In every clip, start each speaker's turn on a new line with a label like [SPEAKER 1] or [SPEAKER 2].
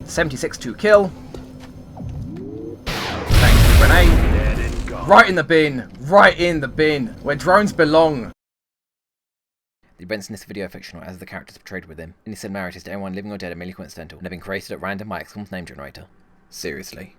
[SPEAKER 1] 76 to kill. Thank you, Renee. Right in the bin. Right in the bin. Where drones belong.
[SPEAKER 2] The events in this video are fictional, as the characters portrayed within. Any similarities to anyone living or dead are merely coincidental and have been created at random by XCOM's name generator. Seriously.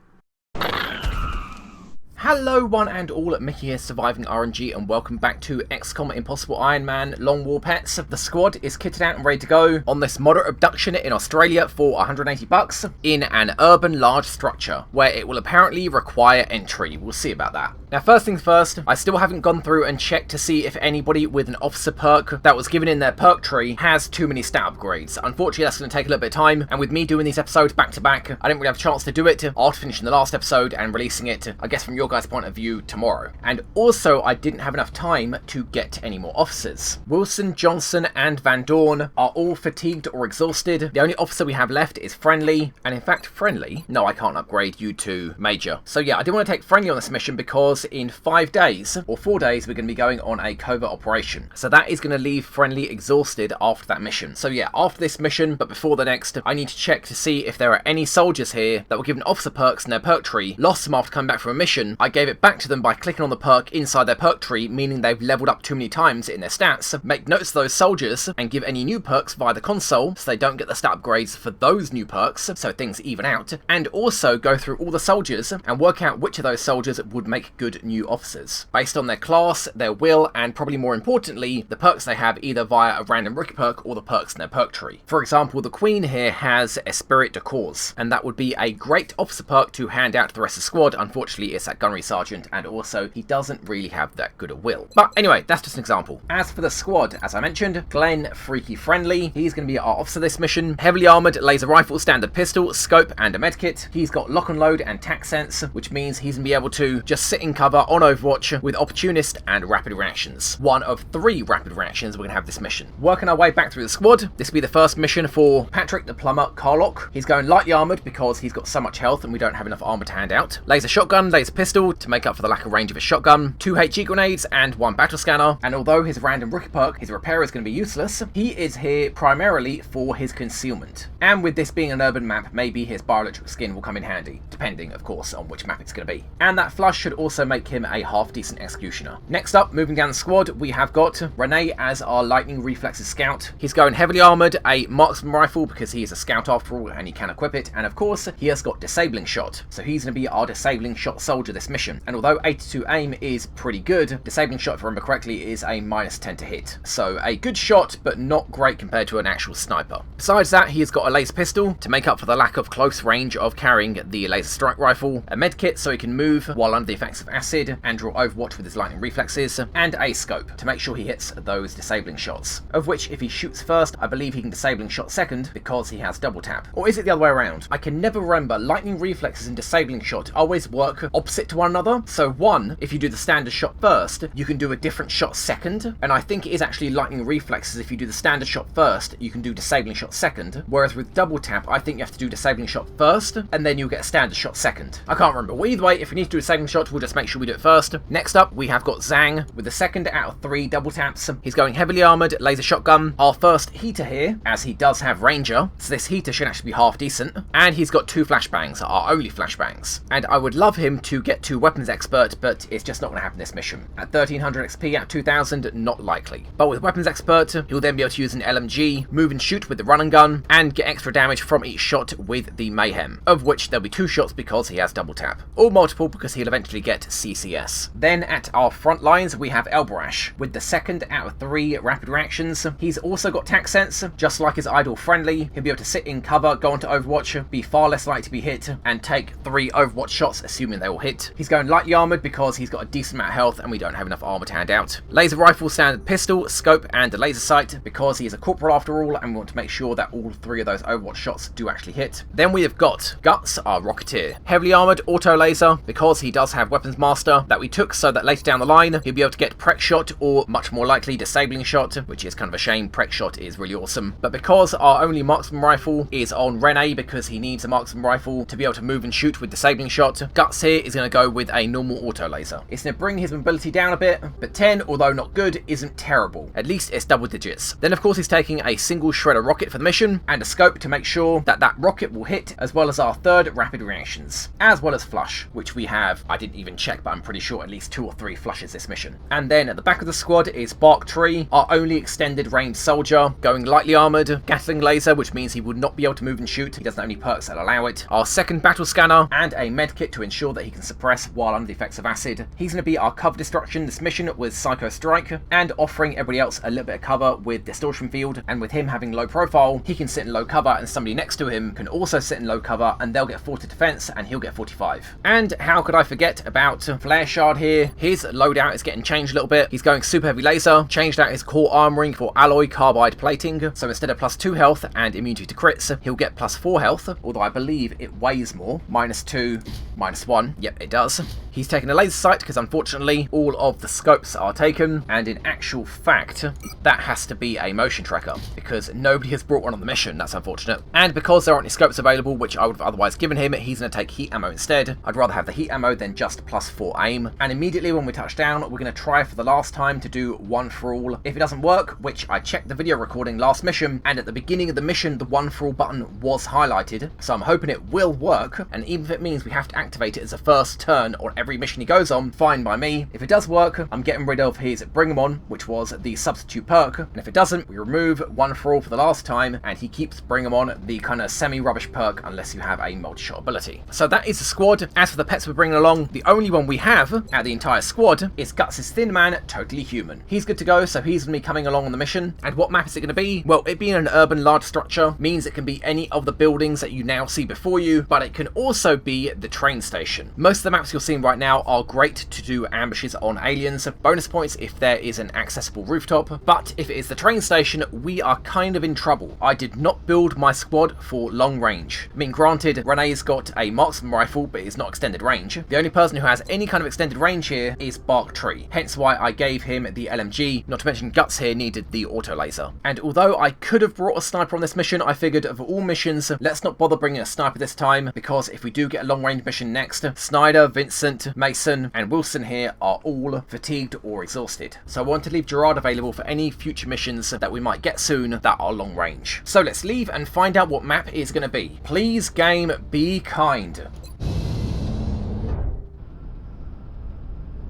[SPEAKER 1] Hello one and all, Mickey here, Surviving RNG, and welcome back to XCOM Impossible Ironman Long War Pets. The squad is kitted out and ready to go on this moderate abduction in Australia for 180 bucks in an urban large structure, where it will apparently require entry. We'll see about that. Now first things first, I still haven't gone through and checked to see if anybody with an officer perk that was given in their perk tree has too many stat upgrades. Unfortunately that's going to take a little bit of time, and with me doing these episodes back to back, I didn't really have a chance to do it after finishing the last episode and releasing it, I guess from your guys' point of view, tomorrow. And also I didn't have enough time to get any more officers. Wilson, Johnson and Van Dorn are all fatigued or exhausted. The only officer we have left is Friendly, and in fact Friendly, no, I can't upgrade you to Major. So yeah, I didn't want to take Friendly on this mission because in 5 days, or 4 days, we're going to be going on a covert operation. So that is going to leave Friendly exhausted after that mission. So yeah, after this mission, but before the next, I need to check to see if there are any soldiers here that were given officer perks in their perk tree, lost them after coming back from a mission. I gave it back to them by clicking on the perk inside their perk tree, meaning they've leveled up too many times in their stats. Make notes of those soldiers and give any new perks via the console so they don't get the stat upgrades for those new perks, so things even out. And also go through all the soldiers and work out which of those soldiers would make good new officers based on their class, their will, and probably more importantly, the perks they have either via a random rookie perk or the perks in their perk tree. For example, the Queen here has Esprit de Corps, and that would be a great officer perk to hand out to the rest of the squad. Unfortunately, it's that Gunnery Sergeant, and also he doesn't really have that good a will. But anyway, that's just an example. As for the squad, as I mentioned, Glenn, Freaky Friendly, he's going to be our officer this mission. Heavily armoured, laser rifle, standard pistol, scope, and a medkit. He's got lock and load and tac sense, which means he's going to be able to just sit in cover on Overwatch with opportunist and rapid reactions. One of 3 rapid reactions we're going to have this mission. Working our way back through the squad, this will be the first mission for Patrick the Plumber Carlock. He's going lightly armoured because he's got so much health and we don't have enough armour to hand out. Laser shotgun, laser pistol to make up for the lack of range of his shotgun, 2 HE grenades and 1 battle scanner. And although his random rookie perk, his repair, is going to be useless, he is here primarily for his concealment. And with this being an urban map, maybe his bioelectric skin will come in handy, depending of course on which map it's going to be. And that flush should also make him a half decent executioner. Next up, moving down the squad, we have got Renee as our lightning reflexes scout. He's going heavily armoured, a marksman rifle because he is a scout after all and he can equip it, and of course he has got disabling shot, so he's going to be our disabling shot soldier this mission. And although 82 aim is pretty good, disabling shot, if I remember correctly, is a -10 to hit, so a good shot but not great compared to an actual sniper. Besides that, he has got a laser pistol to make up for the lack of close range of carrying the laser strike rifle, a medkit so he can move while under the effects of acid and draw Overwatch with his lightning reflexes, and a scope to make sure he hits those disabling shots, of which if he shoots first, I believe he can disabling shot second because he has double tap. Or is it the other way around? I can never remember. Lightning reflexes and disabling shot always work opposite to one another, so one, if you do the standard shot first, you can do a different shot second, and I think it is actually lightning reflexes, if you do the standard shot first, you can do disabling shot second, whereas with double tap, I think you have to do disabling shot first, and then you'll get a standard shot second. I can't remember. Well, either way, if we need to do a disabling shot, we'll just make sure we do it first. Next up, we have got Zhang with the second out of 3 double taps. He's going heavily armoured, laser shotgun, our first heater here, as he does have ranger, so this heater should actually be half decent, and he's got 2 flashbangs, our only flashbangs. And I would love him to get to weapons expert, but it's just not going to happen this mission. At 1300 XP at 2000, not likely. But with weapons expert, he'll then be able to use an LMG, move and shoot with the run and gun, and get extra damage from each shot with the mayhem, of which there'll be 2 shots because he has double tap, or multiple because he'll eventually get CCS. Then at our front lines, we have Elbarash with the second out of 3 rapid reactions. He's also got tac sense, just like his idol Friendly. He'll be able to sit in cover, go onto Overwatch, be far less likely to be hit, and take 3 Overwatch shots, assuming they will hit. He's going lightly armoured because he's got a decent amount of health and we don't have enough armour to hand out. Laser rifle, standard pistol, scope, and a laser sight because he is a corporal after all, and we want to make sure that all 3 of those Overwatch shots do actually hit. Then we have got Guts, our Rocketeer. Heavily armoured, auto laser, because he does have weapons master that we took so that later down the line he'll be able to get prec shot, or much more likely disabling shot, which is kind of a shame. Prec shot is really awesome, but because our only marksman rifle is on Renee because he needs a marksman rifle to be able to move and shoot with disabling shot, Guts here is going to go with a normal auto laser. It's going to bring his mobility down a bit, but 10, although not good, isn't terrible. At least it's double digits. Then of course he's taking a single shredder rocket for the mission, and a scope to make sure that that rocket will hit, as well as our third rapid reactions, as well as flush, which we have, I didn't even check, but I'm pretty sure at least 2 or 3 flushes this mission. And then at the back of the squad is Bark Tree, our only extended range soldier, going lightly armoured, Gatling laser, which means he would not be able to move and shoot. He doesn't have any perks that allow it. Our second battle scanner, and a med kit to ensure that he can suppress while under the effects of acid. He's going to be our cover destruction this mission with Psycho Strike, and offering everybody else a little bit of cover with Distortion Field. And with him having low profile, he can sit in low cover, and somebody next to him can also sit in low cover, and they'll get 40 defense and he'll get 45. And how could I forget about Flare Shard here? His loadout is getting changed a little bit. He's going super heavy laser, changed out his core armoring for alloy carbide plating, so instead of +2 health and immunity to crits, he'll get +4 health, although I believe it weighs more. -2, -1, yep it does. He's taken a laser sight because unfortunately all of the scopes are taken, and in actual fact that has to be a motion tracker because nobody has brought one on the mission. That's unfortunate. And because there aren't any scopes available, which I would have otherwise given him, he's going to take heat ammo instead. I'd rather have the heat ammo than just +4 aim. And immediately when we touch down, we're going to try for the last time to do one for all. If it doesn't work, which I checked the video recording last mission, and at the beginning of the mission the one for all button was highlighted, so I'm hoping it will work, and even if it means we have to activate it as a first turn on every mission he goes on, fine by me. If it does work, I'm getting rid of his Bring 'em On, which was the substitute perk, and if it doesn't, we remove one for all for the last time, and he keeps Bring 'em On, the kind of semi-rubbish perk, unless you have a multi-shot ability. So that is the squad. As for the pets we're bringing along, the only one we have out of the entire squad is Guts' Thin Man, Totally Human. He's good to go, so he's going to be coming along on the mission. And what map is it going to be? Well, it being an urban large structure means it can be any of the buildings that you now see before you, but it can also be the train station. Most of the maps you're seeing right now are great to do ambushes on aliens, bonus points if there is an accessible rooftop, but if it is the train station, we are kind of in trouble. I did not build my squad for long range. I mean, granted, Renee's got a marksman rifle, but it's not extended range. The only person who has any kind of extended range here is Bark Tree, hence why I gave him the LMG, not to mention Guts here needed the auto laser. And although I could have brought a sniper on this mission, I figured of all missions, let's not bother bringing a sniper this time, because if we do get a long range mission next, Snyder, Vincent, Mason and Wilson here are all fatigued or exhausted. So I want to leave Gerard available for any future missions that we might get soon that are long range. So let's leave and find out what map is going to be. Please game, be kind.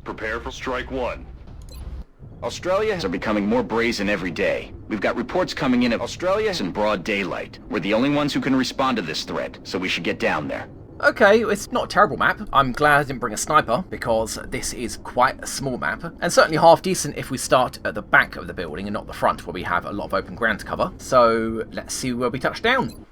[SPEAKER 3] Prepare for strike one.
[SPEAKER 4] Australians are becoming more brazen every day. We've got reports coming in of Australia in broad daylight. We're the only ones who can respond to this threat, so we should get down there.
[SPEAKER 1] Okay, it's not a terrible map. I'm glad I didn't bring a sniper, because this is quite a small map, and certainly half decent if we start at the back of the building and not the front, where we have a lot of open ground to cover. So let's see where we touch down.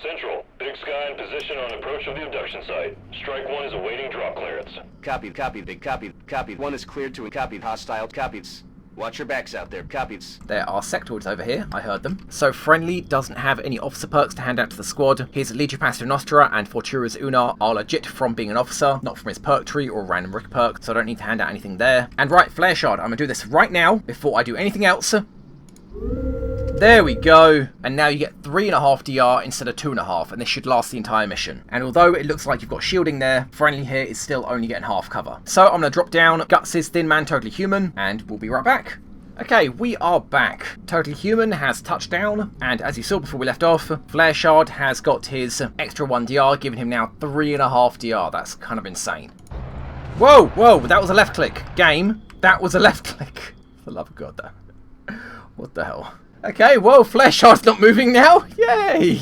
[SPEAKER 3] Central, Big Sky in position on approach of the abduction site. Strike one is awaiting drop clearance.
[SPEAKER 4] Copy, big copy, copy. One is cleared to copy, hostile, copies. Watch your backs out there, copies.
[SPEAKER 1] There are sectoids over here, I heard them. So Friendly doesn't have any officer perks to hand out to the squad. His Legio Pasta Nostra and Fortura's Una are legit from being an officer, not from his perk tree or random Rick perk, so I don't need to hand out anything there. And right, Flare Shard, I'm going to do this right now, before I do anything else. There we go, and now you get 3.5 DR instead of 2.5, and this should last the entire mission. And although it looks like you've got shielding there, Friendly here is still only getting half cover. So I'm going to drop down Guts' Thin Man, Totally Human, and we'll be right back. Okay, we are back. Totally Human has touched down, and as you saw before we left off, Flare Shard has got his extra 1 DR, giving him now 3.5 DR. That's kind of insane. Whoa, whoa, that was a left click. Game, that was a left click. For the love of God, though. What the hell? Okay, well, Flare Shard's not moving now. Yay!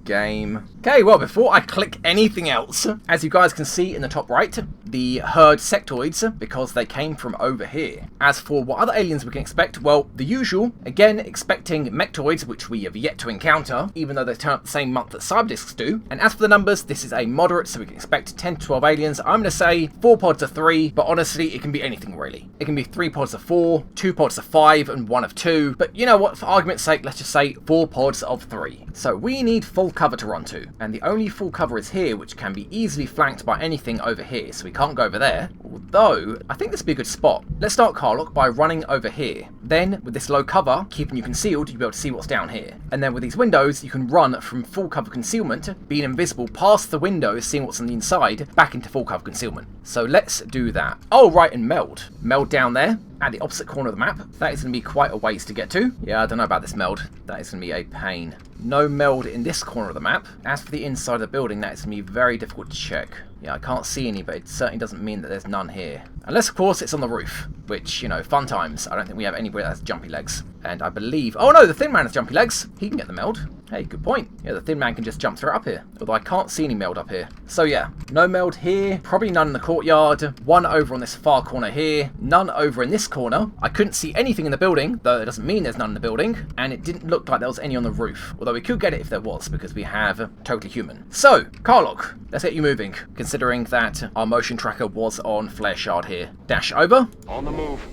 [SPEAKER 1] Game. Okay, well, before I click anything else, as you guys can see in the top right, the herd sectoids, because they came from over here. As for what other aliens we can expect, well, the usual, again, expecting mectoids, which we have yet to encounter, even though they turn up the same month that cyberdiscs do. And as for the numbers, this is a moderate, so we can expect 10 to 12 aliens. I'm going to say 4 pods of 3, but honestly, it can be anything, really. It can be 3 pods of 4, 2 pods of 5, and 1 of 2. But you know what, for argument's sake, let's just say 4 pods of 3. So we need full cover to run to, and the only full cover is here, which can be easily flanked by anything over here, so we can't go over there. Although, I think this would be a good spot. Let's start Carlock by running over here. Then, with this low cover, keeping you concealed, you'll be able to see what's down here. And then with these windows, you can run from full cover concealment, being invisible past the windows, seeing what's on the inside, back into full cover concealment. So let's do that. Oh, right, and meld. Meld down there, at the opposite corner of the map. That is going to be quite a ways to get to. Yeah, I don't know about this meld. That is going to be a pain. No meld in this corner of the map. As for the inside of the building, that is going to be very difficult to check. Yeah, I can't see any, but it certainly doesn't mean that there's none here. Unless, of course, it's on the roof, which, you know, fun times. I don't think we have anywhere that has jumpy legs. And I believe... Oh, no, the Thin Man has jumpy legs. He can get the meld. Hey, good point. Yeah, the Thin Man can just jump straight up here. Although I can't see any meld up here. So, yeah, no meld here. Probably none in the courtyard. One over on this far corner here. None over in this corner. I couldn't see anything in the building, though it doesn't mean there's none in the building. And it didn't look like there was any on the roof. Although we could get it if there was, because we have Totally Human. So, Carlock, let's get you moving. Considering that our motion tracker was on Flare Shard here. Dash over.
[SPEAKER 3] On the move.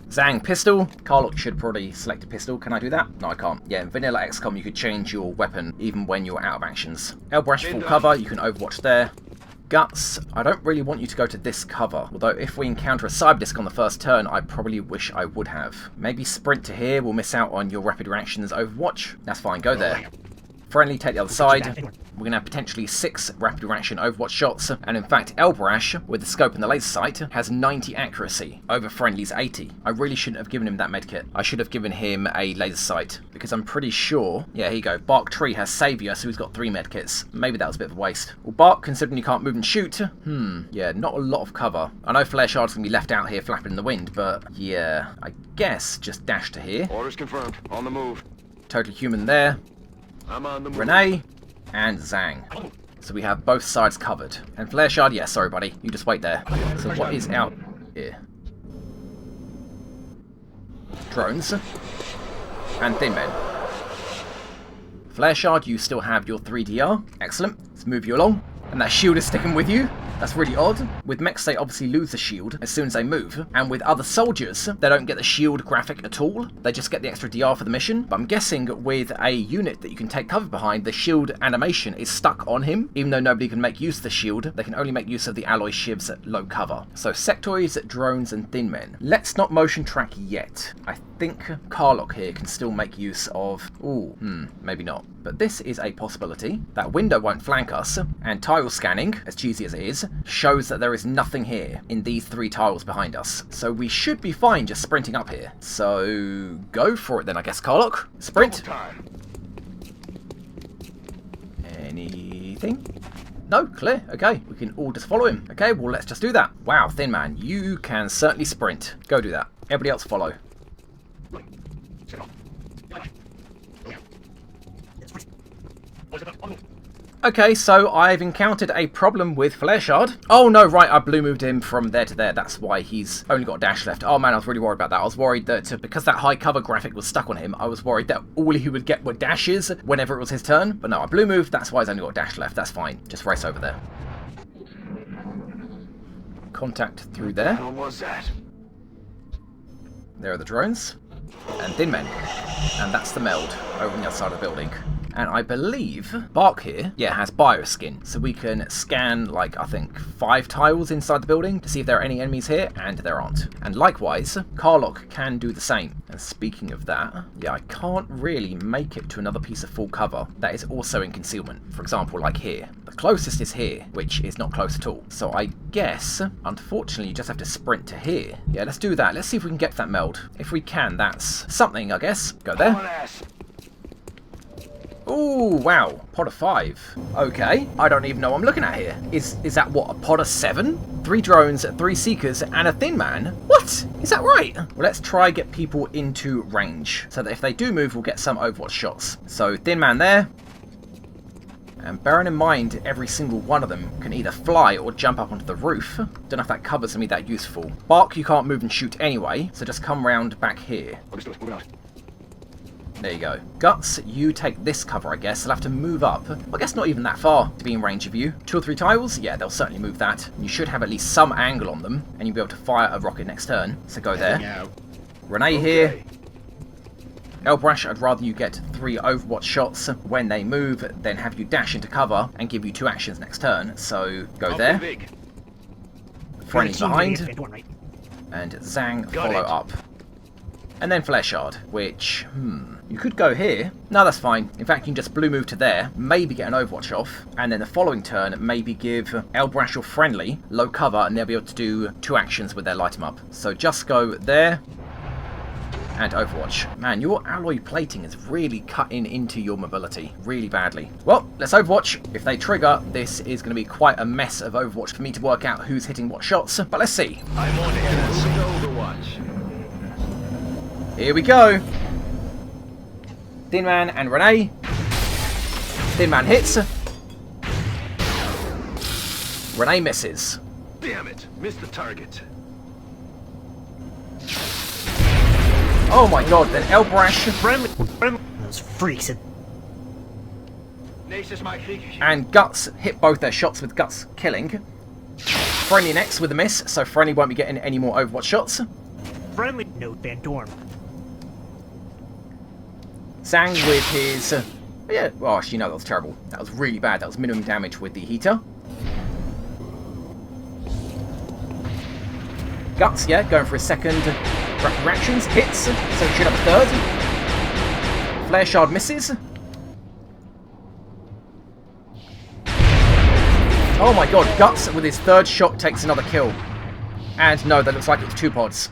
[SPEAKER 1] Zang pistol. Carlock should probably select a pistol. Can I do that? No, I can't. Yeah, in vanilla XCOM you could change your weapon even when you're out of actions. Elbrash full cover. You can overwatch there. Guts, I don't really want you to go to this cover, although if we encounter a Cyberdisc on the first turn, I probably wish I would have. Maybe sprint to here, we'll miss out on your rapid reactions Overwatch. That's fine, go there. Friendly, take the other side. We're going to have potentially 6 rapid reaction Overwatch shots, and in fact Elbrash, with the scope and the laser sight, has 90 accuracy, over Friendly's 80. I really shouldn't have given him that medkit. I should have given him a laser sight, because I'm pretty sure... Yeah, here you go. Bark Tree has Saviour, so he's got 3 medkits. Maybe that was a bit of a waste. Well, Bark, considering you can't move and shoot, yeah, not a lot of cover. I know Flare Shard's going to be left out here flapping in the wind, but yeah, I guess just dash to here.
[SPEAKER 3] Orders confirmed. On the move.
[SPEAKER 1] Totally Human there.
[SPEAKER 3] I'm on the move.
[SPEAKER 1] Renee and Zang. So we have both sides covered. And Flare Shard, yeah, sorry buddy, you just wait there. So what is out here? Drones. And Thin Men. Flare Shard, you still have your 3DR. Excellent. Let's move you along. And that shield is sticking with you. That's really odd. With mechs, they obviously lose the shield as soon as they move, and with other soldiers, they don't get the shield graphic at all. They just get the extra DR for the mission. But I'm guessing with a unit that you can take cover behind, the shield animation is stuck on him. Even though nobody can make use of the shield, they can only make use of the alloy shivs at low cover. So sectoids, drones, and Thin Men. Let's not motion track yet. I think Carlock here can still make use of... Ooh, maybe not. But this is a possibility. That window won't flank us, and tile scanning, as cheesy as it is, shows that there is nothing here in these 3 tiles behind us. So we should be fine just sprinting up here. So go for it then, I guess, Carlock. Sprint. Anything? No, clear. Okay, we can all just follow him. Okay, well, let's just do that. Wow, Thin Man, you can certainly sprint. Go do that. Everybody else follow. Okay, so I've encountered a problem with Flare Shard. Oh no, right, I blue moved him from there to there. That's why he's only got a dash left. Oh man, I was really worried about that. I was worried that because that high cover graphic was stuck on him, I was worried that all he would get were dashes whenever it was his turn. But no, I blue moved, that's why he's only got a dash left. That's fine. Just race over there. Contact through there.
[SPEAKER 3] What was that?
[SPEAKER 1] There are the drones. And Thin Men. And that's the meld over on the other side of the building. And I believe Bark here, yeah, has bioskin. So we can scan, like, I think 5 tiles inside the building to see if there are any enemies here, and there aren't. And likewise, Carlock can do the same. And speaking of that, yeah, I can't really make it to another piece of full cover that is also in concealment. For example, like here. The closest is here, which is not close at all. So I guess, unfortunately, you just have to sprint to here. Yeah, let's do that. Let's see if we can get to that meld. If we can, that's something, I guess. Go there. Ooh, wow. Pod of 5. Okay. I don't even know what I'm looking at here. Is that what, a pod of 7? 3 drones, 3 seekers, and a Thin Man? What? Is that right? Well, let's try get people into range, so that if they do move, we'll get some Overwatch shots. So, Thin Man there. And bearing in mind, every single one of them can either fly or jump up onto the roof. Don't know if that covers me that useful. Bark, you can't move and shoot anyway, so just come round back here. There you go. Guts, you take this cover, I guess. They'll have to move up. I guess not even that far to be in range of you. 2 or 3 tiles? Yeah, they'll certainly move that. You should have at least some angle on them, and you'll be able to fire a rocket next turn. So go there. Renee here. Elbrash, I'd rather you get 3 Overwatch shots when they move than have you dash into cover and give you 2 actions next turn. So go there. Friendly behind. And Zhang follow up. And then Flare Shard, which, you could go here. No, that's fine. In fact, you can just blue move to there, maybe get an Overwatch off, and then the following turn, maybe give Elbrash or Friendly low cover, and they'll be able to do 2 actions with their light 'em up. So just go there, and Overwatch. Man, your alloy plating is really cutting into your mobility, really badly. Well, let's Overwatch. If they trigger, this is going to be quite a mess of Overwatch for me to work out who's hitting what shots, but let's see.
[SPEAKER 4] I'm on it. Overwatch.
[SPEAKER 1] Here we go. Thin Man and Renee. Thin Man hits. Renee misses.
[SPEAKER 4] Damn it! Missed the target.
[SPEAKER 1] Oh my god, then Elbrash
[SPEAKER 5] Those freaks.
[SPEAKER 1] and Guts hit both their shots with Guts killing. Friendly next with a miss, so Friendly won't be getting any more Overwatch shots.
[SPEAKER 5] Friendly note Van Dorn.
[SPEAKER 1] Zhang with his... yeah, well, actually, no, that was terrible. That was really bad. That was minimum damage with the heater. Guts, yeah, going for his second rapid reactions. Hits, so he should have a third. Flare Shard misses. Oh my god, Guts with his third shot takes another kill. And no, that looks like it was 2 pods.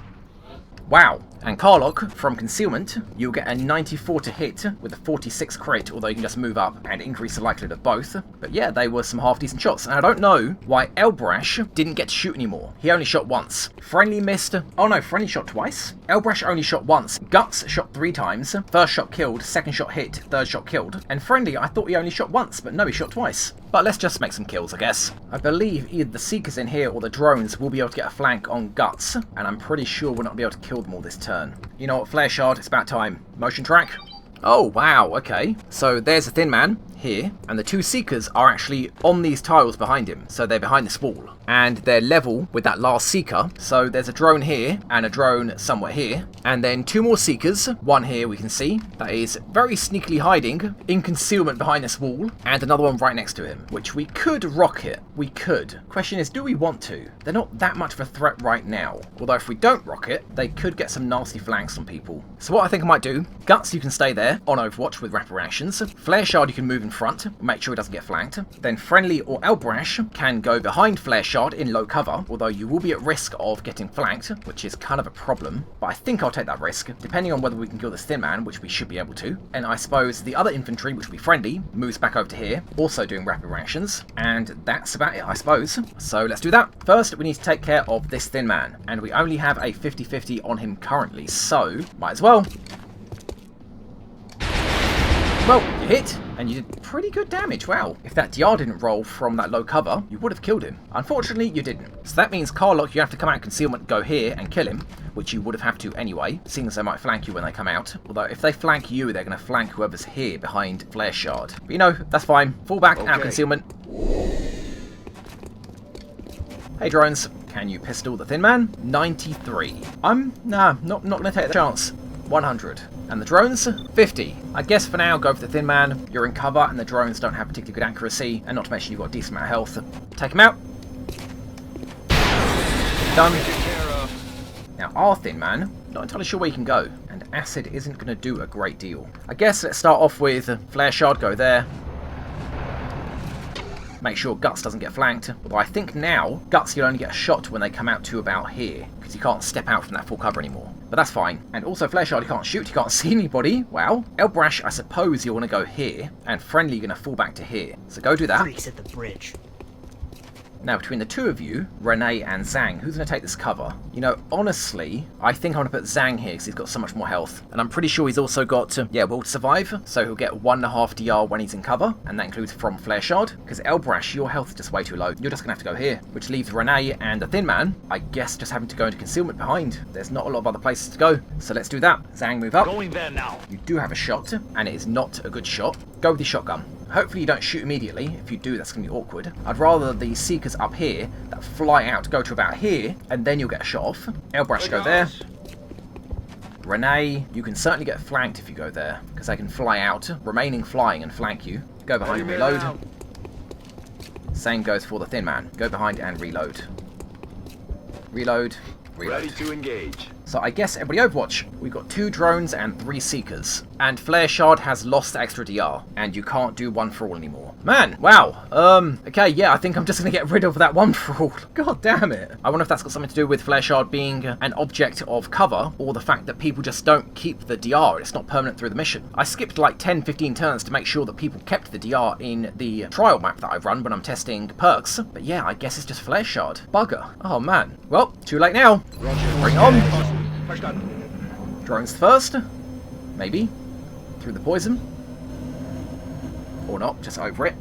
[SPEAKER 1] Wow. And Karlok, from Concealment, you'll get a 94 to hit with a 46 crit, although you can just move up and increase the likelihood of both. But yeah, they were some half-decent shots. And I don't know why Elbrash didn't get to shoot anymore. He only shot once. Friendly missed... oh no, Friendly shot twice. Elbrash only shot once. Guts shot 3 times. First shot killed, second shot hit, third shot killed. And Friendly, I thought he only shot once, but no, he shot twice. But let's just make some kills, I guess. I believe either the Seekers in here or the drones will be able to get a flank on Guts, and I'm pretty sure we'll not be able to kill them all this turn. You know what, Flare Shard, it's about time. Motion track. Oh, wow, okay. So there's a Thin Man here, and the 2 Seekers are actually on these tiles behind him, so they're behind this wall. And they're level with that last Seeker, so there's a drone here, and a drone somewhere here, and then 2 more Seekers, one here we can see, that is very sneakily hiding in concealment behind this wall, and another one right next to him, which we could rocket. We could. Question is, do we want to? They're not that much of a threat right now, although if we don't rocket, they could get some nasty flanks on people. So what I think I might do, Guts, you can stay there on Overwatch with rapid reactions. Flare Shard, you can move in front, make sure it doesn't get flanked. Then Friendly or Elbrash can go behind Flare Shard in low cover, although you will be at risk of getting flanked, which is kind of a problem. But I think I'll take that risk, depending on whether we can kill this Thin Man, which we should be able to. And I suppose the other infantry, which will be Friendly, moves back over to here, also doing rapid reactions. And that's about it, I suppose. So let's do that. First, we need to take care of this Thin Man, and we only have a 50-50 on him currently, so might as well. Well, you hit, and you did pretty good damage, wow. If that DR didn't roll from that low cover, you would have killed him. Unfortunately, you didn't. So that means Karlok, you have to come out of concealment, go here, and kill him, which you would have to anyway, seeing as they might flank you when they come out. Although, if they flank you, they're going to flank whoever's here behind Flare Shard. But you know, that's fine. Fall back, out of concealment. Hey drones, can you pistol the Thin Man? 93. Nah, not going to take the chance. 100. And the drones? 50. I guess for now, go for the Thin Man. You're in cover, and the drones don't have particularly good accuracy, and not to mention you've got a decent amount of health. Take him out. Done. Now, our Thin Man, not entirely sure where you can go, and Acid isn't going to do a great deal. I guess let's start off with Flare Shard, go there. Make sure Guts doesn't get flanked. Although I think now, Guts you'll only get a shot when they come out to about here, because you can't step out from that full cover anymore. But that's fine. And also Flare Shard, you can't shoot, you can't see anybody. Wow. Elbrash, I suppose you'll want to go here, and Friendly you're going to fall back to here. So go do that.
[SPEAKER 5] Freaks at the bridge.
[SPEAKER 1] Now, between the 2 of you, Renee and Zhang, who's going to take this cover? You know, honestly, I think I'm going to put Zhang here because he's got so much more health. And I'm pretty sure he's also got, will to survive. So he'll get 1.5 DR when he's in cover. And that includes from Flare Shard. Because Elbrash, your health is just way too low. You're just going to have to go here. Which leaves Renee and the Thin Man, I guess, just having to go into concealment behind. There's not a lot of other places to go. So let's do that. Zhang, move up.
[SPEAKER 4] Going there now.
[SPEAKER 1] You do have a shot, and it is not a good shot. Go with your shotgun. Hopefully you don't shoot immediately. If you do, that's going to be awkward. I'd rather the Seekers up here that fly out go to about here, and then you'll get a shot off. Elbrash, go there. Renee, you can certainly get flanked if you go there, because they can fly out, remaining flying and flank you. Go behind and reload. Same goes for the Thin Man. Go behind and reload. Reload. Reload.
[SPEAKER 6] Ready to engage.
[SPEAKER 1] So I guess everybody Overwatch. We've got 2 drones and 3 Seekers. And Flare Shard has lost extra DR. And you can't do 1 for all anymore. Man, wow. Okay, yeah, I think I'm just going to get rid of that 1 for all. God damn it. I wonder if that's got something to do with Flare Shard being an object of cover, or the fact that people just don't keep the DR. It's not permanent through the mission. I skipped like 10-15 turns to make sure that people kept the DR in the trial map that I run when I'm testing perks. But yeah, I guess it's just Flare Shard. Bugger. Oh man. Well, too late now. Bring it on. Drones first. Maybe. Through the poison. Or not, just over it.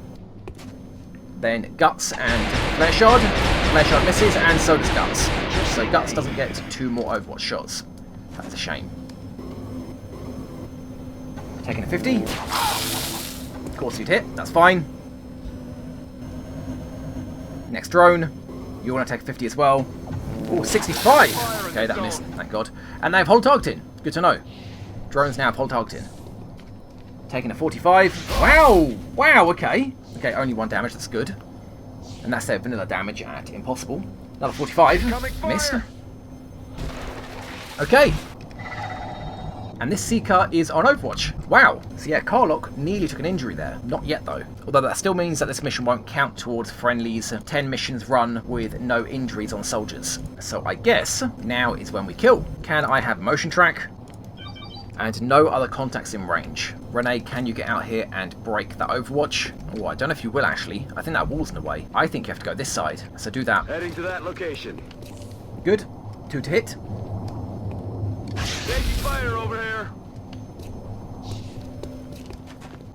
[SPEAKER 1] Then Guts and Flare Shard. Flare Shard misses, and so does Guts. So Guts doesn't get 2 more Overwatch shots. That's a shame. Taking a 50. Of course you'd hit, that's fine. Next drone. You want to take a 50 as well. Oh, 65! Okay, that missed, thank God. And they have whole targeting. Good to know. Drones now have whole targeting. Taking a 45. Wow! Wow, okay. Okay, only 1 damage, that's good. And that's their vanilla damage at impossible. Another 45. Missed. Okay. And this Seeker is on Overwatch. Wow. So yeah, Carlock nearly took an injury there. Not yet though. Although that still means that this mission won't count towards Friendly's 10 missions run with no injuries on soldiers. So I guess now is when we kill. Can I have motion track? And no other contacts in range. Renee, can you get out here and break that Overwatch? Oh, I don't know if you will actually. I think that wall's in the way. I think you have to go this side. So do that.
[SPEAKER 6] Heading to that location.
[SPEAKER 1] Good. 2 to hit.
[SPEAKER 6] Taking fire over here.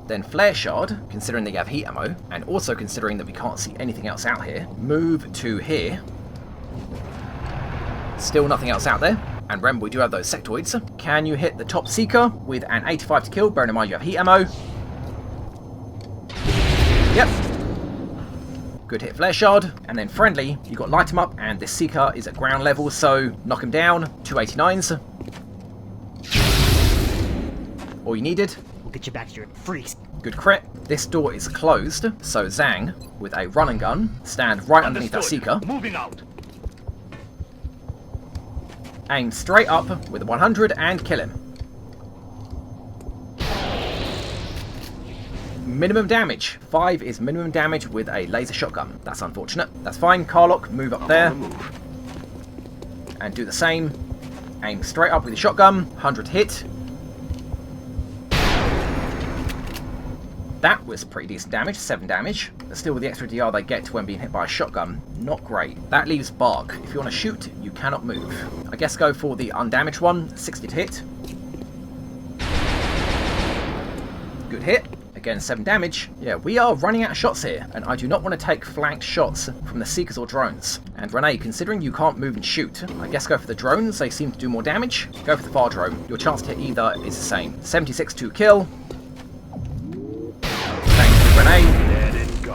[SPEAKER 1] Then Flare Shard, considering that you have heat ammo, and also considering that we can't see anything else out here, move to here. Still nothing else out there. And remember, we do have those sectoids. Can you hit the top Seeker with an 85 to kill? Bearing in mind you have heat ammo. Yep. Good hit, Flare Shard. And then Friendly, you got light him up, and this Seeker is at ground level, so knock him down. 289s. All you needed.
[SPEAKER 5] We'll get you back to your freaks.
[SPEAKER 1] Good crit. This door is closed, so Zhang, with a run and gun, stand right underneath that Seeker.
[SPEAKER 6] Moving out.
[SPEAKER 1] Aim straight up with a 100 and kill him. Minimum damage. 5 is minimum damage with a laser shotgun. That's unfortunate. That's fine. Carlock, move up there. And do the same. Aim straight up with your shotgun. 100 hit. That was pretty decent damage, 7 damage. But still with the extra DR they get when being hit by a shotgun, not great. That leaves Bark. If you want to shoot, you cannot move. I guess go for the undamaged one, 60 to hit. Good hit. Again, 7 damage. Yeah, we are running out of shots here, and I do not want to take flanked shots from the Seekers or drones. And Renee, considering you can't move and shoot, I guess go for the drones, they seem to do more damage. Go for the far drone. Your chance to hit either is the same. 76 to kill. Renee,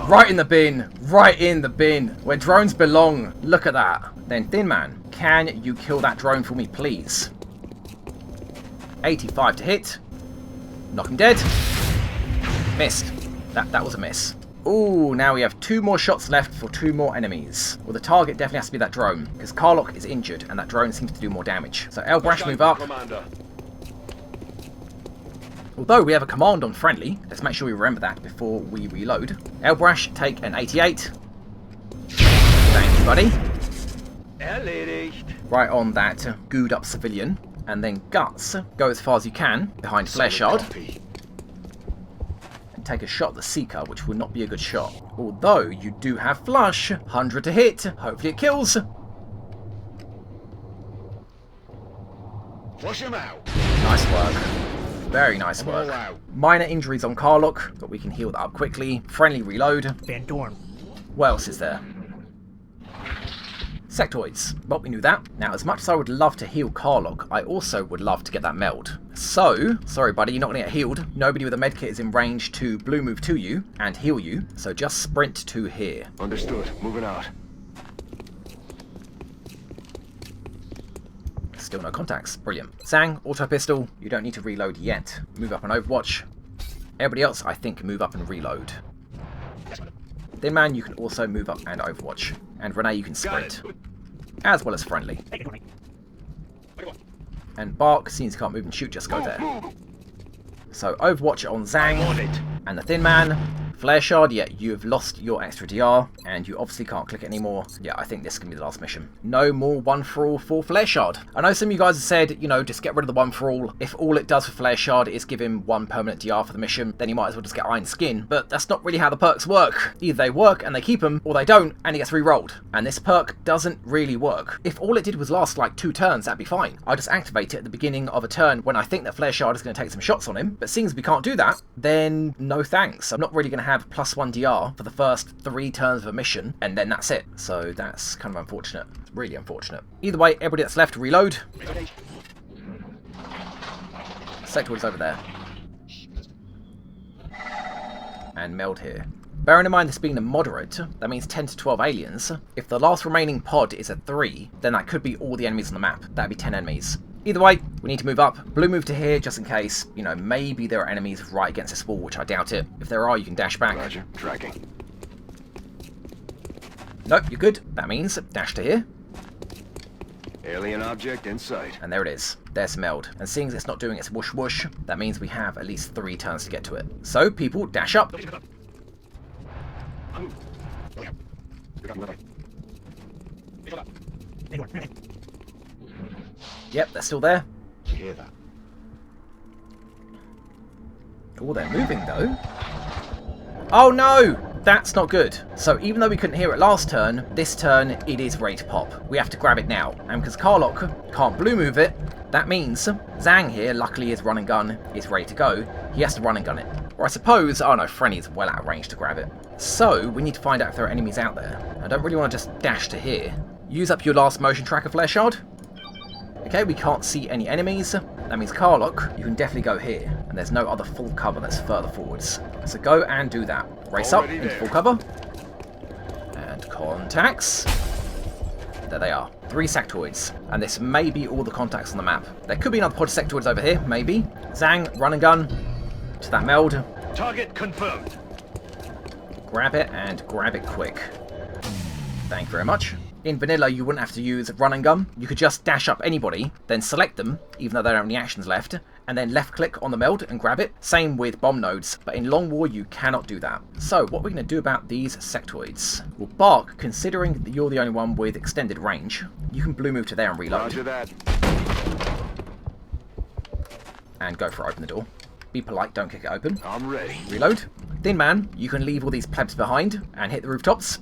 [SPEAKER 1] right in the bin, right in the bin, where drones belong. Look at that. Then Thin Man, can you kill that drone for me, please? 85 to hit. Knock him dead. Missed. That was a miss. Ooh, now we have 2 more shots left for 2 more enemies. Well, the target definitely has to be that drone, because Carlock is injured, and that drone seems to do more damage. So Elbrash, move up.
[SPEAKER 6] Commander.
[SPEAKER 1] Although we have a command on Friendly, let's make sure we remember that before we reload. Elbrash, take an 88. Thank you, buddy.
[SPEAKER 6] Erledigt.
[SPEAKER 1] Right on that gooed up civilian. And then Guts, go as far as you can behind Flare Shard. And take a shot at the Seeker, which will not be a good shot. Although you do have Flush, 100 to hit. Hopefully it kills.
[SPEAKER 6] Flush him out.
[SPEAKER 1] Nice work. Very nice work. Minor injuries on Carlock, but we can heal that up quickly. Friendly reload.
[SPEAKER 5] Van Dorn.
[SPEAKER 1] What else is there? Sectoids. Well, we knew that. Now, as much as I would love to heal Carlock, I also would love to get that meld. So, sorry buddy, you're not going to get healed. Nobody with a medkit is in range to blue move to you and heal you, so just sprint to here.
[SPEAKER 6] Understood. Moving out.
[SPEAKER 1] Still no contacts. Brilliant. Zhang, auto pistol. You don't need to reload yet. Move up on Overwatch. Everybody else, I think, move up and reload. Thin Man, you can also move up and Overwatch. And Renee, you can sprint. As well as friendly. And Bark, since you can't move and shoot, just go there. So Overwatch on Zhang. And the Thin Man. Flare Shard, yeah, you've lost your extra DR, and you obviously can't click it anymore. Yeah, I think this can be the last mission. No more one for all for Flare Shard. I know some of you guys have said, you know, just get rid of the one for all. If all it does for Flare Shard is give him 1 permanent DR for the mission, then you might as well just get Iron Skin. But that's not really how the perks work. Either they work and they keep them, or they don't and he gets re-rolled. And this perk doesn't really work. If all it did was last like 2 turns, that'd be fine. I just activate it at the beginning of a turn when I think that Flare Shard is going to take some shots on him. But seeing as we can't do that, then no thanks. I'm not really going to have +1 DR for the first 3 turns of a mission, and then that's it. So that's kind of unfortunate. Really unfortunate. Either way, everybody that's left, reload. Sector is over there. And meld here. Bearing in mind this being a moderate, that means 10 to 12 aliens. If the last remaining pod is a 3, then that could be all the enemies on the map. That'd be 10 enemies. Either way, we need to move up. Blue move to here, just in case, you know, maybe there are enemies right against this wall, which I doubt it. If there are, you can dash back.
[SPEAKER 6] Roger. Tracking.
[SPEAKER 1] Nope, you're good. That means dash to here.
[SPEAKER 6] Alien object in sight.
[SPEAKER 1] And there it is. There's meld. And seeing as it's not doing its whoosh whoosh, that means we have at least 3 turns to get to it. So, people, dash up. Yep, they're still there.
[SPEAKER 6] You hear that?
[SPEAKER 1] Oh, they're moving though. Oh no! That's not good. So even though we couldn't hear it last turn, this turn it is ready to pop. We have to grab it now. And because Karlok can't blue move it, that means Zhang here, luckily his run and gun is ready to go. He has to run and gun it. Or I suppose, oh no, Frenny's well out of range to grab it. So we need to find out if there are enemies out there. I don't really want to just dash to here. Use up your last motion tracker Flare Shard. Okay, we can't see any enemies. That means Karlok, you can definitely go here. And there's no other full cover that's further forwards. So go and do that. Race up into full cover. And contacts. There they are. 3 sectoids. And this may be all the contacts on the map. There could be another pod of sectoids over here, maybe. Zhang, run and gun to that meld.
[SPEAKER 6] Target confirmed.
[SPEAKER 1] Grab it and grab it quick. Thank you very much. In vanilla, you wouldn't have to use run and gun. You could just dash up anybody, then select them, even though they don't have any actions left, and then left click on the meld and grab it. Same with bomb nodes, but in Long War you cannot do that. So what we're going to do about these sectoids? Well, Bark, considering that you're the only one with extended range, you can blue move to there and reload.
[SPEAKER 6] Roger that.
[SPEAKER 1] And go for it, open the door. Be polite, don't kick it open.
[SPEAKER 6] I'm ready.
[SPEAKER 1] Reload. Thin Man, you can leave all these plebs behind and hit the rooftops.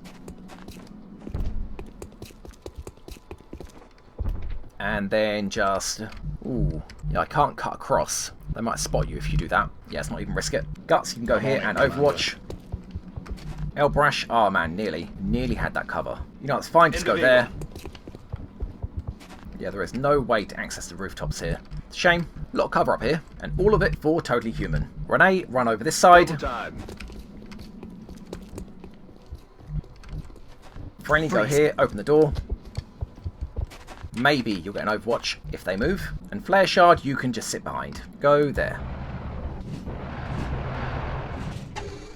[SPEAKER 1] And then just... Ooh. Yeah, I can't cut across. They might spot you if you do that. Yeah, let's not even risk it. Guts, you can go here and Overwatch. Elbrash. Oh man, nearly. Nearly had that cover. You know, it's fine, just go there. Yeah, there is no way to access the rooftops here. Shame. A lot of cover up here. And all of it for Totally Human. Renee, run over this side.
[SPEAKER 6] Time.
[SPEAKER 1] Friendly, go here, open the door. Maybe you'll get an Overwatch if they move. And Flare Shard, you can just sit behind. Go there.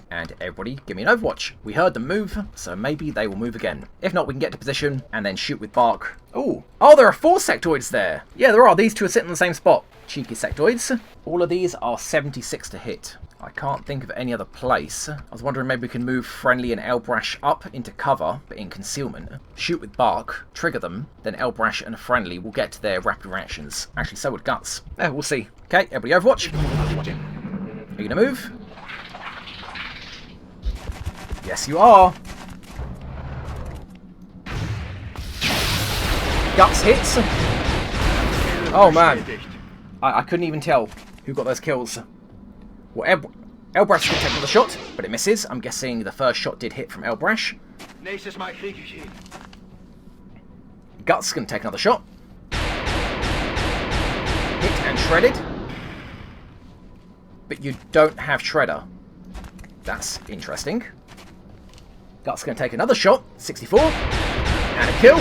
[SPEAKER 1] And everybody, give me an Overwatch. We heard them move, so maybe they will move again. If not, we can get to position and then shoot with Bark. Ooh. Oh, there are 4 sectoids there. Yeah, there are. These 2 are sitting in the same spot. Cheeky sectoids. All of these are 76 to hit. I can't think of any other place. I was wondering maybe we can move Friendly and Elbrash up into cover, but in concealment. Shoot with Bark, trigger them, then Elbrash and Friendly will get to their rapid reactions. Actually, so would Guts. We'll see. Okay, everybody Overwatch. Are you going to move? Yes, you are. Guts hits. Oh, man. I couldn't even tell who got those kills. Well, Elbrash can take another shot, but it misses. I'm guessing the first shot did hit from Elbrash. Guts can take another shot. Hit and shredded. But you don't have Shredder. That's interesting. Guts can take another shot. 64. And a kill.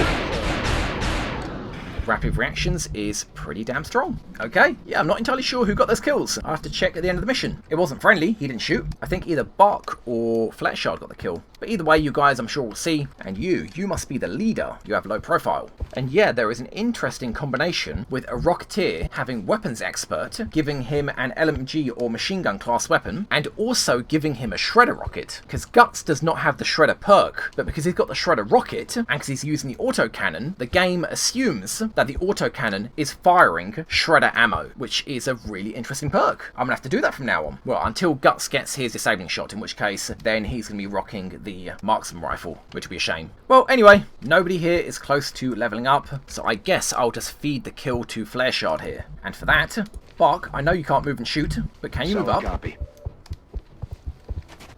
[SPEAKER 1] rapid reactions is pretty damn strong. Okay, yeah, I'm not entirely sure who got those kills. I have to check at the end of the mission. It wasn't Friendly, he didn't shoot. I think either Bark or Fletchard got the kill. But either way, you guys I'm sure will see. And you must be the leader. You have low profile. And yeah, there is an interesting combination with a Rocketeer having Weapons Expert, giving him an LMG or machine gun class weapon, and also giving him a Shredder rocket. Because Guts does not have the Shredder perk, but because he's got the Shredder rocket, and because he's using the autocannon, the game assumes that the autocannon is firing Shredder ammo, which is a really interesting perk. I'm going to have to do that from now on. Well, until Guts gets his disabling shot, in which case, then he's going to be rocking the marksman rifle, which would be a shame. Well, anyway, nobody here is close to leveling up, so I guess I'll just feed the kill to Flare Shard here. And for that, Bark, I know you can't move and shoot, but can you move up?
[SPEAKER 6] Copy.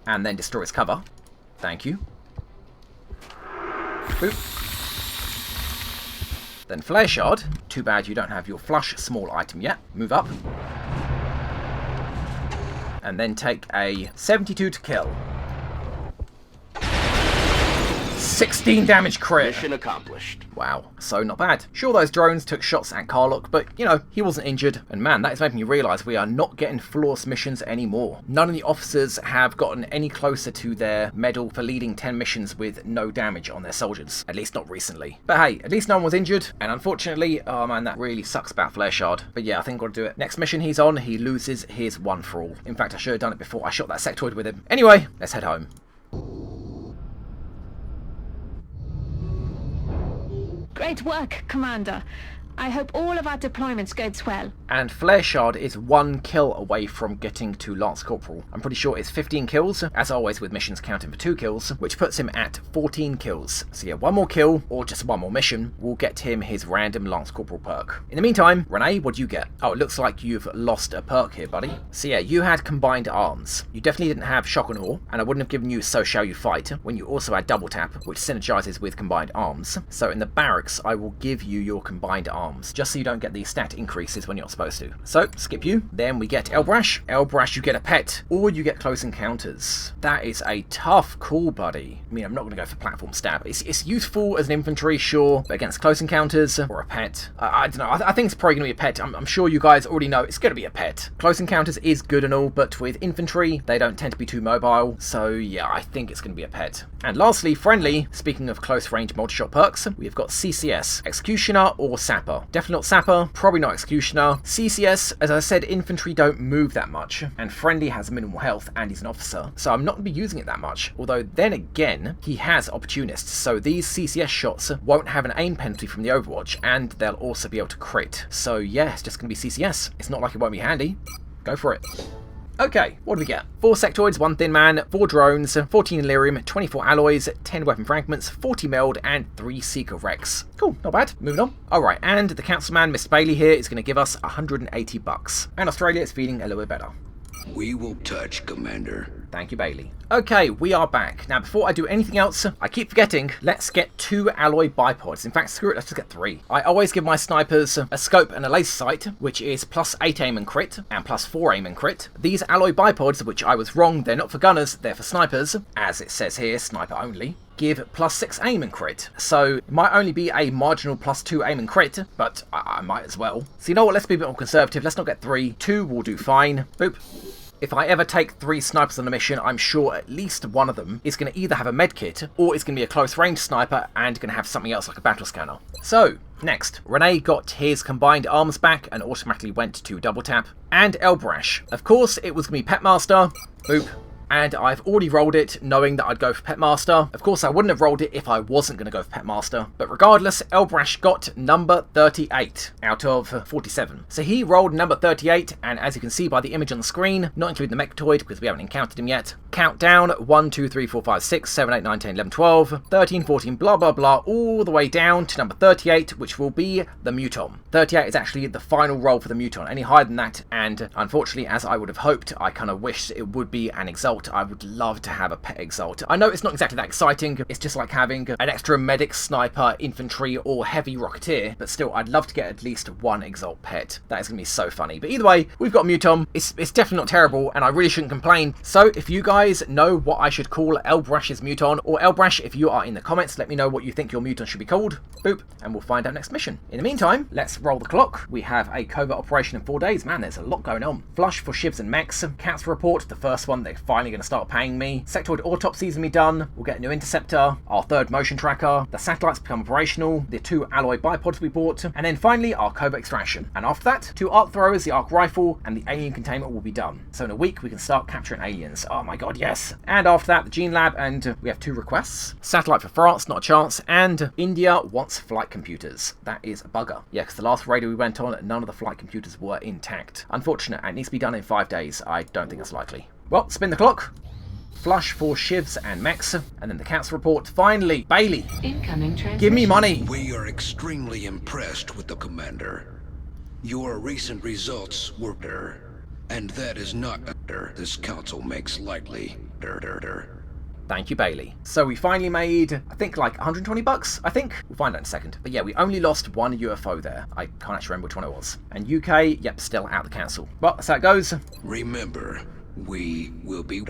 [SPEAKER 1] And then destroy his cover. Thank you. Boop. Then Flare Shard. Too bad you don't have your flush small item yet. Move up. And then take a 72 to kill. 16 damage crit.
[SPEAKER 6] Mission accomplished.
[SPEAKER 1] Wow, so not bad. Sure, those drones took shots at Karluk, but, you know, he wasn't injured. And man, that is making me realise we are not getting flawless missions anymore. None of the officers have gotten any closer to their medal for leading 10 missions with no damage on their soldiers. At least not recently. But hey, at least no one was injured. And unfortunately, oh man, that really sucks about Flare Shard. But yeah, I think I've got to do it. Next mission he's on, he loses his one for all. In fact, I should have done it before I shot that sectoid with him. Anyway, let's head home.
[SPEAKER 7] Great work, Commander. I hope all of our deployments goes well.
[SPEAKER 1] And Flare Shard is 1 kill away from getting to Lance Corporal. I'm pretty sure it's 15 kills, as always with missions counting for 2 kills, which puts him at 14 kills. So yeah, 1 more kill, or just 1 more mission, will get him his random Lance Corporal perk. In the meantime, Renee, what do you get? Oh, it looks like you've lost a perk here, buddy. So yeah, you had Combined Arms. You definitely didn't have Shock and Awe, and I wouldn't have given you So Shall You Fight, when you also had Double Tap, which synergizes with Combined Arms. So in the barracks, I will give you your Combined Arms, just so you don't get the stat increases when you're not supposed to. So, skip you. Then we get Elbrash. Elbrash, you get a pet, or you get Close Encounters. That is a tough call, buddy. I mean, I'm not going to go for Platform Stab. It's useful as an infantry, sure, but against Close Encounters or a pet, I don't know. I think it's probably going to be a pet. I'm sure you guys already know it's going to be a pet. Close Encounters is good and all, but with infantry, they don't tend to be too mobile. So, yeah, I think it's going to be a pet. And lastly, Friendly, speaking of close range multi-shot perks, we've got CCS, Executioner or Sapper. Definitely not Sapper, probably not Executioner. CCS, as I said, infantry don't move that much, and Friendly has minimal health and he's an officer, so I'm not going to be using it that much. Although then again, he has Opportunists, so these CCS shots won't have an aim penalty from the Overwatch, and they'll also be able to crit. So yeah, it's just going to be CCS. It's not like it won't be handy. Go for it. Okay, what do we get? 4 sectoids, 1 thin man, 4 drones, 14 Illyrium, 24 alloys, 10 weapon fragments, 40 meld, and 3 Seeker Rex. Cool, not bad. Moving on. Alright, and the councilman, Mr. Bailey here, is going to give us $180. And Australia is feeling a little bit better.
[SPEAKER 8] We will touch, Commander.
[SPEAKER 1] Thank you, Bailey. Okay, we are back. Now, before I do anything else, I keep forgetting, let's get 2 alloy bipods. In fact, screw it, let's just get 3. I always give my snipers a scope and a laser sight, which is plus 8 aim and crit, and plus 4 aim and crit. These alloy bipods, which I was wrong, they're not for gunners, they're for snipers, as it says here, sniper only, give plus 6 aim and crit. So, it might only be a marginal plus 2 aim and crit, but I might as well. So you know what, let's be a bit more conservative, let's not get 3. 2 will do fine. Boop. If I ever take 3 snipers on a mission, I'm sure at least one of them is going to either have a medkit, or it's going to be a close range sniper and going to have something else like a battle scanner. So, next, Renee got his Combined Arms back and automatically went to Double Tap. And Elbrash. Of course, it was going to be Petmaster. Boop. And I've already rolled it knowing that I'd go for Petmaster. Of course, I wouldn't have rolled it if I wasn't going to go for Petmaster. But regardless, Elbrash got number 38 out of 47. So he rolled number 38, and as you can see by the image on the screen, not including the Mechtoid because we haven't encountered him yet, countdown 1, 2, 3, 4, 5, 6, 7, 8, 9, 10, 11, 12, 13, 14, blah, blah, blah, all the way down to number 38, which will be the Muton. 38 is actually the final roll for the Muton. Any higher than that, and unfortunately, as I would have hoped, I kind of wished it would be an Exalt Exalt. I would love to have a pet Exalt. I know it's not exactly that exciting. It's just like having an extra medic, sniper, infantry, or heavy rocketeer. But still, I'd love to get at least one Exalt pet. That is going to be so funny. But either way, we've got a Muton. It's definitely not terrible, and I really shouldn't complain. So if you guys know what I should call Elbrash's Muton, or Elbrash, if you are in the comments, let me know what you think your Muton should be called. Boop, and we'll find out next mission. In the meantime, let's roll the clock. We have a covert operation in 4 days. Man, there's a lot going on. Flush for shivs and mechs. Cats report, the first one, they're finally going to start paying me. Sectoid autopsies will be done. We'll get a new interceptor, our third motion tracker, the satellites become operational, the 2 alloy bipods we bought, and then finally our covert extraction. And after that, 2 arc throwers, the arc rifle, and the alien containment will be done. So in a week, we can start capturing aliens. Oh my god, yes. And after that, the Gene Lab, and we have 2 requests. Satellite for France, not a chance, and India wants flight computers. That is a bugger. Yeah, because the last radio we went on, none of the flight computers were intact. Unfortunate, and it needs to be done in 5 days. I don't think it's likely. Well, spin the clock. Flush for shivs and mechs, and then the cats report. Finally, Bailey,
[SPEAKER 7] Incoming transmission.
[SPEAKER 1] give me money.
[SPEAKER 8] We are extremely impressed with the Commander. Your recent results were better, and that is not this council makes lightly.
[SPEAKER 1] Thank you, Bailey. So we finally made, I think, like 120 bucks, I think. We'll find out in a second. But yeah, we only lost 1 UFO there. I can't actually remember which one it was. And UK, yep, still out the council. Well, that's how it goes.
[SPEAKER 8] Remember, we will be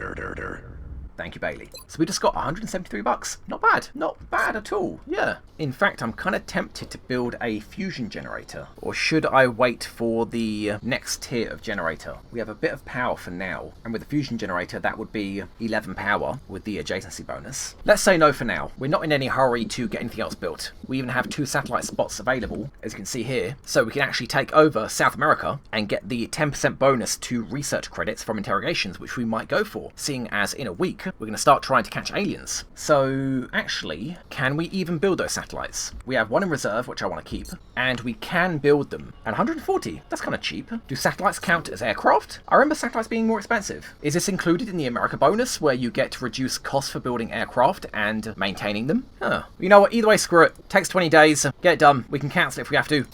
[SPEAKER 1] Thank you, Bailey. So we just got 173 bucks. Not bad. Not bad at all. Yeah. In fact, I'm kind of tempted to build a fusion generator. Or should I wait for the next tier of generator? We have a bit of power for now. And with the fusion generator, that would be 11 power with the adjacency bonus. Let's say no for now. We're not in any hurry to get anything else built. We even have 2 satellite spots available, as you can see here. So we can actually take over South America and get the 10% bonus to research credits from interrogations, which we might go for, seeing as in a week, we're going to start trying to catch aliens. So, actually, can we even build those satellites? We have 1 in reserve, which I want to keep, and we can build them. And 140, that's kind of cheap. Do satellites count as aircraft? I remember satellites being more expensive. Is this included in the America bonus, where you get reduced costs for building aircraft and maintaining them? Huh. You know what, either way, screw it. Takes 20 days, get it done. We can cancel it if we have to.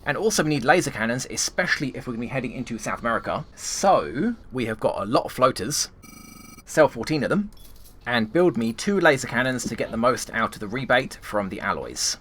[SPEAKER 1] And also we need laser cannons, especially if we're going to be heading into South America. So, we have got a lot of floaters. Sell 14 of them, and build me 2 laser cannons to get the most out of the rebate from the alloys.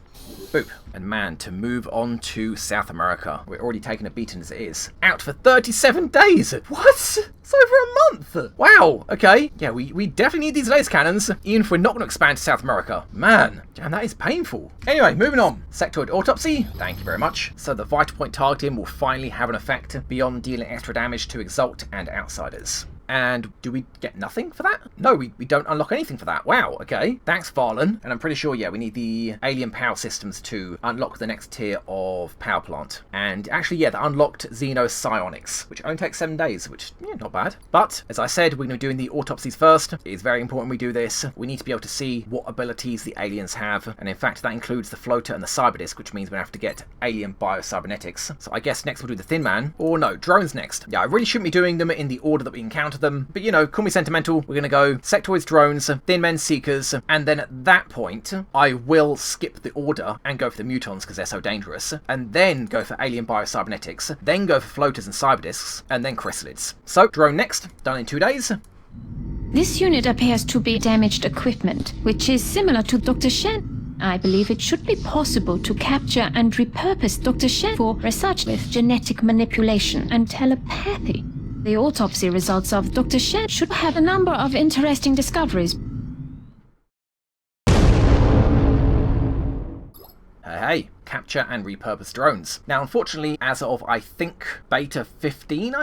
[SPEAKER 1] Boop. And man, to move on to South America. We're already taking a beating as it is. Out for 37 days! What? It's over a month! Wow, okay. Yeah, we definitely need these laser cannons, even if we're not going to expand to South America. Man, damn, that is painful. Anyway, moving on. Sectoid autopsy, thank you very much. So the vital point targeting will finally have an effect beyond dealing extra damage to Exalt and outsiders. And do we get nothing for that? No, we don't unlock anything for that. Wow, okay. Thanks, Farlan. And I'm pretty sure, yeah, we need the alien power systems to unlock the next tier of power plant. And actually, yeah, the unlocked Xeno Psionics, which only takes 7 days, which, yeah, not bad. But, as I said, we're going to be doing the autopsies first. It is very important we do this. We need to be able to see what abilities the aliens have. And in fact, that includes the floater and the cyberdisk, which means we have to get alien biocybernetics. So I guess next we'll do the Thin Man. Or no, drones next. Yeah, I really shouldn't be doing them in the order that we encounter them, but you know, call me sentimental. We're gonna go sectoids, drones, thin men, seekers, and then at that point I will skip the order and go for the mutons because they're so dangerous, and then go for alien biocybernetics, then go for floaters and cyberdisks, and then chrysalids. So drone next, done in 2 days.
[SPEAKER 7] This unit appears to be damaged equipment, which is similar to Dr. Shen. I believe it should be possible to capture and repurpose Dr. Shen for research with genetic manipulation and telepathy. The autopsy results of Dr. Shen should have a number of interesting discoveries.
[SPEAKER 1] Hey, capture and repurpose drones. Now, unfortunately, as of, I think, beta 15,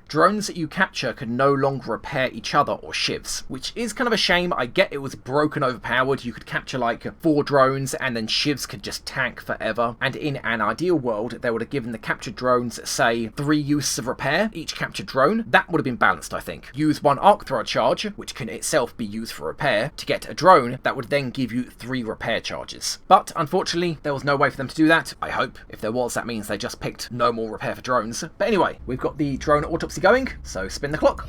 [SPEAKER 1] drones that you capture can no longer repair each other or shivs, which is kind of a shame. I get it was broken, overpowered. You could capture like 4 drones and then shivs could just tank forever. And in an ideal world, they would have given the captured drones, say, 3 uses of repair, each captured drone. That would have been balanced, I think. Use 1 arc thrower charge, which can itself be used for repair, to get a drone that would then give you 3 repair charges. But unfortunately, there was no way for them to do that. I hope. If there was, that means they just picked no more repair for drones. But anyway, we've got the drone autopsy going, so spin the clock.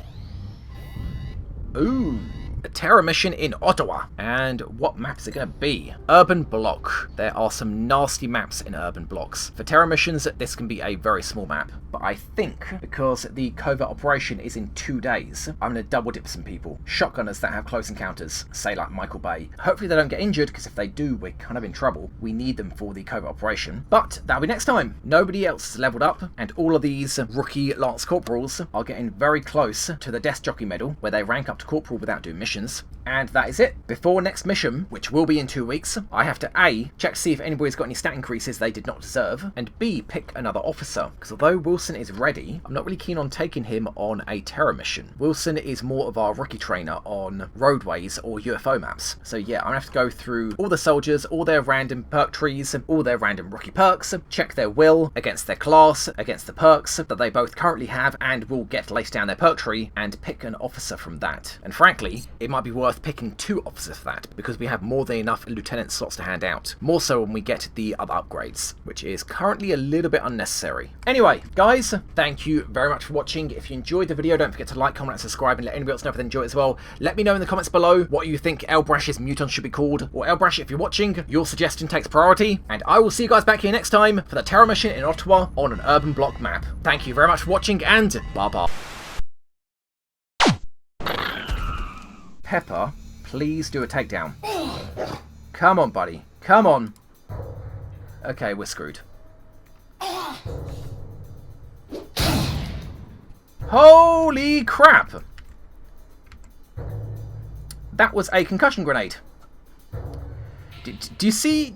[SPEAKER 1] Ooh, a terror mission in Ottawa. And what map is it going to be? Urban Block. There are some nasty maps in Urban Blocks. For terror missions, this can be a very small map. But I think because the covert operation is in 2 days, I'm going to double dip some people. Shotgunners that have close encounters, say like Michael Bay. Hopefully they don't get injured, because if they do, we're kind of in trouble. We need them for the covert operation. But that'll be next time. Nobody else has leveled up, and all of these rookie Lance Corporals are getting very close to the Death Jockey medal, where they rank up to Corporal without doing missions. And that is it. Before next mission, which will be in 2 weeks, I have to A, check to see if anybody's got any stat increases they did not deserve, and B, pick another officer. Because although Wilson is ready, I'm not really keen on taking him on a terror mission. Wilson is more of our rookie trainer on roadways or UFO maps. So yeah, I'm going to have to go through all the soldiers, all their random perk trees, all their random rookie perks, check their will against their class, against the perks that they both currently have, and will get laced down their perk tree, and pick an officer from that. And frankly, it might be worth picking 2 officers for that, because we have more than enough lieutenant slots to hand out. More so when we get the other upgrades, which is currently a little bit unnecessary. Anyway, guys, thank you very much for watching. If you enjoyed the video, don't forget to like, comment, and subscribe, and let anybody else know if they enjoy it as well. Let me know in the comments below what you think Elbrash's mutant should be called, or Elbrash, if you're watching, your suggestion takes priority, and I will see you guys back here next time for the terror mission in Ottawa on an urban block map. Thank you very much for watching, and bye-bye. Pepper, please do a takedown. Come on, buddy. Come on. Okay, we're screwed. Holy crap! That was a concussion grenade. Do you see...